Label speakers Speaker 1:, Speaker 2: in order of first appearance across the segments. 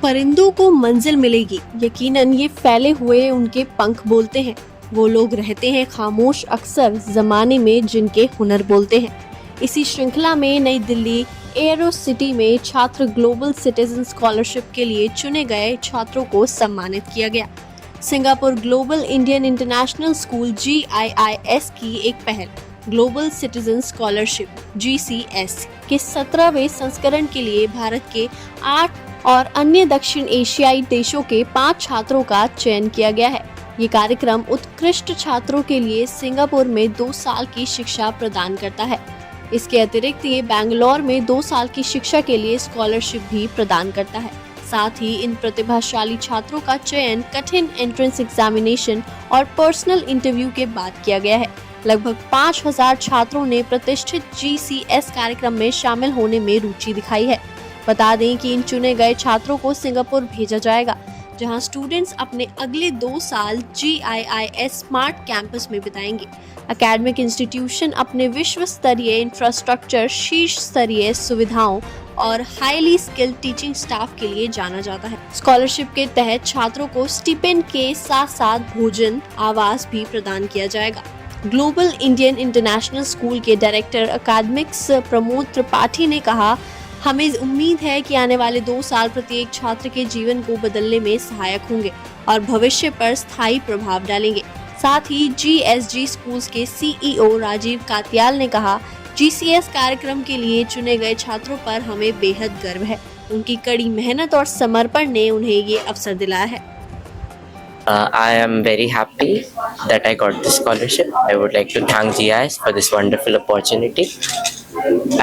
Speaker 1: परिंदों को मंजिल मिलेगी, यकीनन ये फैले हुए उनके पंख बोलते हैं। वो लोग रहते हैं खामोश अक्सर जमाने में जिनके हुनर बोलते हैं। इसी श्रृंखला में नई दिल्ली एरो सिटी में छात्र ग्लोबल सिटीजन स्कॉलरशिप के लिए चुने गए छात्रों को सम्मानित किया गया। Singapore global Indian international school GIIS की एक पहल ग्लोबल सिटीजन स्कॉलरशिप GCS के 17वें संस्करण के लिए भारत के 8 और अन्य दक्षिण एशियाई देशों के 5 छात्रों का चयन किया गया है। ये कार्यक्रम उत्कृष्ट छात्रों के लिए सिंगापुर में 2 साल की शिक्षा प्रदान करता है। इसके अतिरिक्त ये बैंगलोर में 2 साल की शिक्षा के लिए स्कॉलरशिप भी प्रदान करता है। साथ ही इन प्रतिभाशाली छात्रों का चयन कठिन एंट्रेंस एग्जामिनेशन और पर्सनल इंटरव्यू के बाद किया गया है। लगभग 5000 छात्रों ने प्रतिष्ठित GCS कार्यक्रम में शामिल होने में रुचि दिखाई है। बता दें कि इन चुने गए छात्रों को सिंगापुर भेजा जाएगा, जहां स्टूडेंट्स अपने अगले 2 साल GIIS स्मार्ट कैंपस में बिताएंगे। एकेडमिक इंस्टीट्यूशन अपने विश्व स्तरीय इंफ्रास्ट्रक्चर, शीर्ष स्तरीय सुविधाओं और हाईली स्किल्ड टीचिंग स्टाफ के लिए जाना जाता है। स्कॉलरशिप के तहत छात्रों को स्टिपेंड के साथ साथ भोजन, आवास भी प्रदान किया जाएगा। ग्लोबल इंडियन इंटरनेशनल स्कूल के डायरेक्टर एकेडमिक्स प्रमोद त्रिपाठी ने कहा, हमें उम्मीद है कि आने वाले 2 साल प्रत्येक छात्र के जीवन को बदलने में सहायक होंगे और भविष्य पर स्थायी प्रभाव डालेंगे। साथ ही GSG स्कूल्स के CEO राजीव कात्याल ने कहा, GCS कार्यक्रम के लिए चुने गए छात्रों पर हमें बेहद गर्व है। उनकी कड़ी मेहनत और समर्पण ने उन्हें ये अवसर दिलाया है।
Speaker 2: I am very happy that I got this scholarship. I would like to thank GIS for this wonderful opportunity.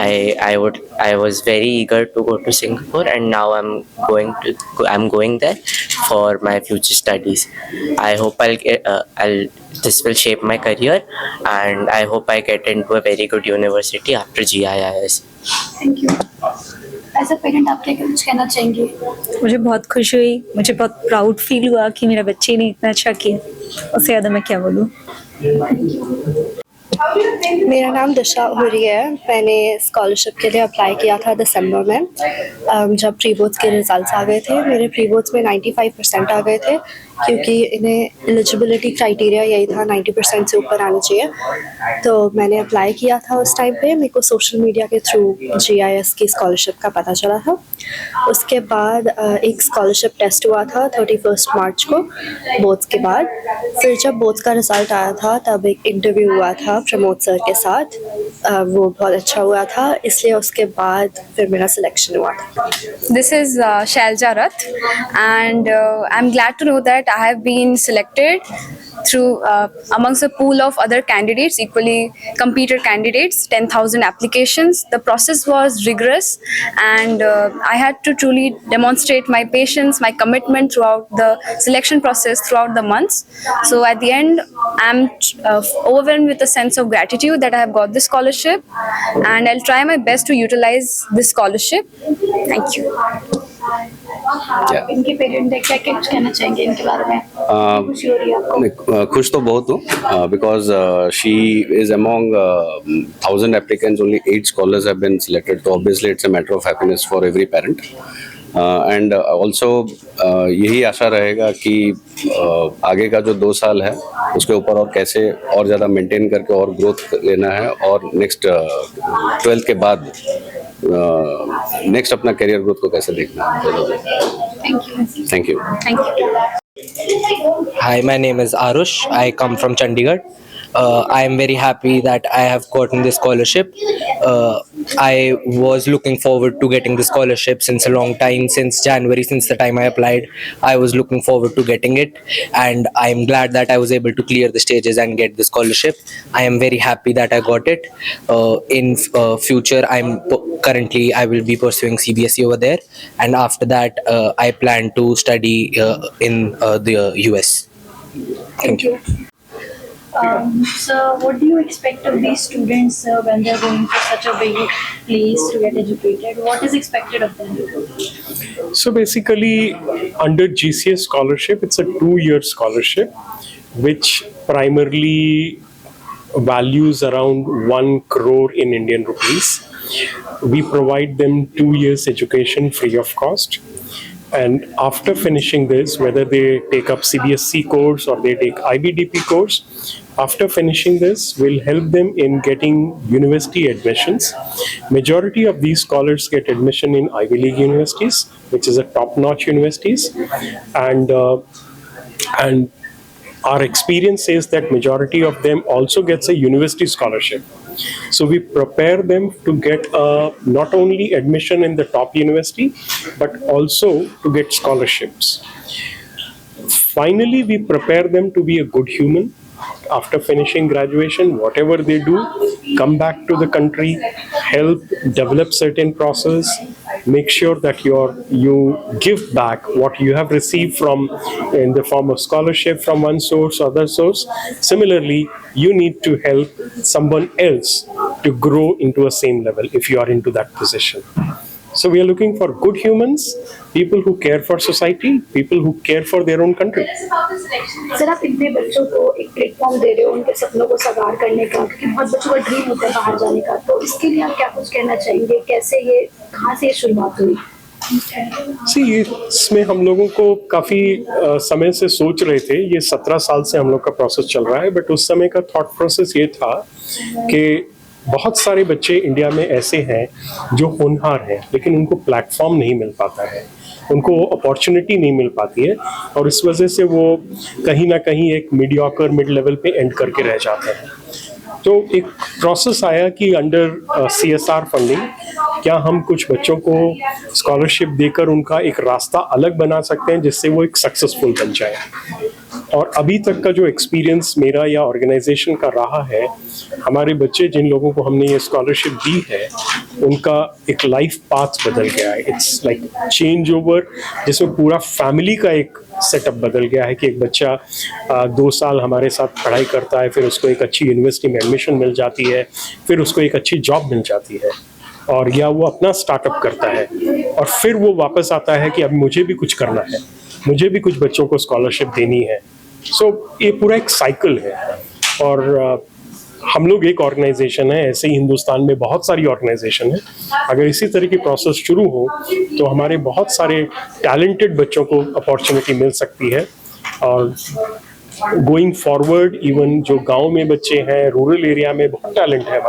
Speaker 2: I was very eager to go to Singapore, and now I'm going there for my future studies. I hope this will shape my career, and I hope I get into a very good university after GIIS.
Speaker 3: Thank you. As a parent आप क्या कुछ कहना चाहेंगे?
Speaker 4: मुझे बहुत खुशी हुई, मुझे बहुत प्राउड फील हुआ कि मेरा बच्चे ने इतना अच्छा किया। उससे ज़्यादा मैं क्या बोलूँ।
Speaker 5: मेरा नाम दिशा हुरी है। मैंने स्कॉलरशिप के लिए अप्लाई किया था दिसंबर में। जब प्री बोर्ड्स के रिजल्ट्स आ गए थे, मेरे प्री बोर्ड्स में 95% आ गए थे, क्योंकि इन्हें एलिजिबिलिटी क्राइटेरिया यही था 90% से ऊपर आना चाहिए। तो मैंने अप्लाई किया था उस टाइम पे। मेरे को सोशल मीडिया के थ्रू GIS की स्कॉलरशिप का पता चला था। उसके बाद एक स्कॉलरशिप टेस्ट हुआ था 31 मार्च को बोर्ड्स के बाद। फिर जब बोर्ड्स का रिजल्ट आया था तब एक इंटरव्यू हुआ था प्रमोद सर के साथ। वो बहुत अच्छा हुआ था, इसलिए उसके बाद फिर मेरा सिलेक्शन हुआ था।
Speaker 6: This is Shailja Rath, and I'm glad to know that I have been selected through amongst a pool of other candidates, equally competed candidates, 10,000 applications. The process was rigorous, and I had to truly demonstrate my patience, my commitment throughout the selection process, throughout the months. So at the end, I'm overwhelmed with a sense of gratitude that I have got this scholarship, and I'll try my best to utilize this scholarship. Thank you.
Speaker 3: इनके parent क्या कुछ कहना चाहेंगे इनके बारे में? खुशी हो रही है आपको?
Speaker 7: खुश तो बहुत हूँ, because she is among 1000 applicants, only 8 scholars have been selected, so obviously it's a matter of happiness for every parent. And also यही आशा रहेगा कि आगे का जो 2 साल है उसके ऊपर और कैसे और ज़्यादा मेंटेन करके और ग्रोथ लेना है, और नेक्स्ट 12th के बाद नेक्स्ट अपना करियर ग्रोथ को कैसे देखना है। Thank you.
Speaker 8: Hi, my name is Arush. I come from Chandigarh. I am very happy that I have gotten this scholarship. I was looking forward to getting the scholarship since a long time, since January, since the time I applied. I was looking forward to getting it, and I am glad that I was able to clear the stages and get the scholarship. I am very happy that I got it. In future, currently I will be pursuing CBSE over there, and after that I plan to study in the US. Thank you.
Speaker 3: So what do you expect of these students when they're going to such a big place to get educated? What is expected of them?
Speaker 9: So basically, under GCS scholarship, it's a 2-year scholarship, which primarily values around 1 crore in Indian rupees. We provide them 2 years education free of cost. And after finishing this, whether they take up CBSE course or they take IBDP course, after finishing this, we'll help them in getting university admissions. Majority of these scholars get admission in Ivy League universities, which is a top-notch universities, and our experience says that majority of them also gets a university scholarship. So we prepare them to get not only admission in the top university, but also to get scholarships. Finally, we prepare them to be a good human. After finishing graduation, whatever they do, come back to the country, help develop certain process, make sure that you give back what you have received from in the form of scholarship from one source or other source. Similarly, you need to help someone else to grow into a same level if you are into that position. So we are looking for good humans, people who care for society, people who care for their own country.
Speaker 5: Sir, आप इतने बच्चों को एक platform दे रहे हो उनके सपनों को साकार करने का, क्योंकि बहुत बच्चों का ड्रीम होता है बाहर जाने का, तो इसके लिए आप क्या कुछ कहना चाहेंगे? कैसे ये, कहाँ से ये शुरुआत हुई?
Speaker 9: इसमें हम लोगों को काफ़ी समय से सोच रहे थे। ये 17 साल से हम लोग का प्रोसेस चल रहा है, बट उस समय का थॉट प्रोसेस ये था कि बहुत सारे बच्चे इंडिया में ऐसे हैं जो होनहार हैं, लेकिन उनको प्लेटफॉर्म नहीं मिल पाता है, उनको अपॉर्चुनिटी नहीं मिल पाती है, और इस वजह से वो कहीं ना कहीं एक मीडियोकर मिड लेवल पे एंड करके रह जाते हैं। तो एक प्रोसेस आया कि अंडर CSR फंडिंग क्या हम कुछ बच्चों को स्कॉलरशिप देकर उनका एक रास्ता अलग बना सकते हैं जिससे वो एक सक्सेसफुल बन जाए। और अभी तक का जो एक्सपीरियंस मेरा या ऑर्गेनाइजेशन का रहा है, हमारे बच्चे जिन लोगों को हमने ये स्कॉलरशिप दी है उनका एक लाइफ पाथ बदल गया है। इट्स लाइक चेंज ओवर, जिसमें पूरा फैमिली का एक सेटअप बदल गया है कि एक बच्चा 2 साल हमारे साथ पढ़ाई करता है, फिर उसको एक अच्छी यूनिवर्सिटी में एडमिशन मिल जाती है, फिर उसको एक अच्छी जॉब मिल जाती है, और या वो अपना स्टार्टअप करता है, और फिर वो वापस आता है कि अब मुझे भी कुछ करना है, मुझे भी कुछ बच्चों को स्कॉलरशिप देनी है। सो ये पूरा एक साइकिल है, और हम लोग एक ऑर्गेनाइजेशन है, ऐसे ही हिंदुस्तान में बहुत सारी ऑर्गेनाइजेशन है। अगर इसी तरह की प्रोसेस शुरू हो तो हमारे बहुत सारे टैलेंटेड बच्चों को अपॉर्चुनिटी मिल सकती है। और गोइंग फॉरवर्ड, इवन जो गांव में बच्चे हैं, रूरल एरिया में बहुत टैलेंट है हमारे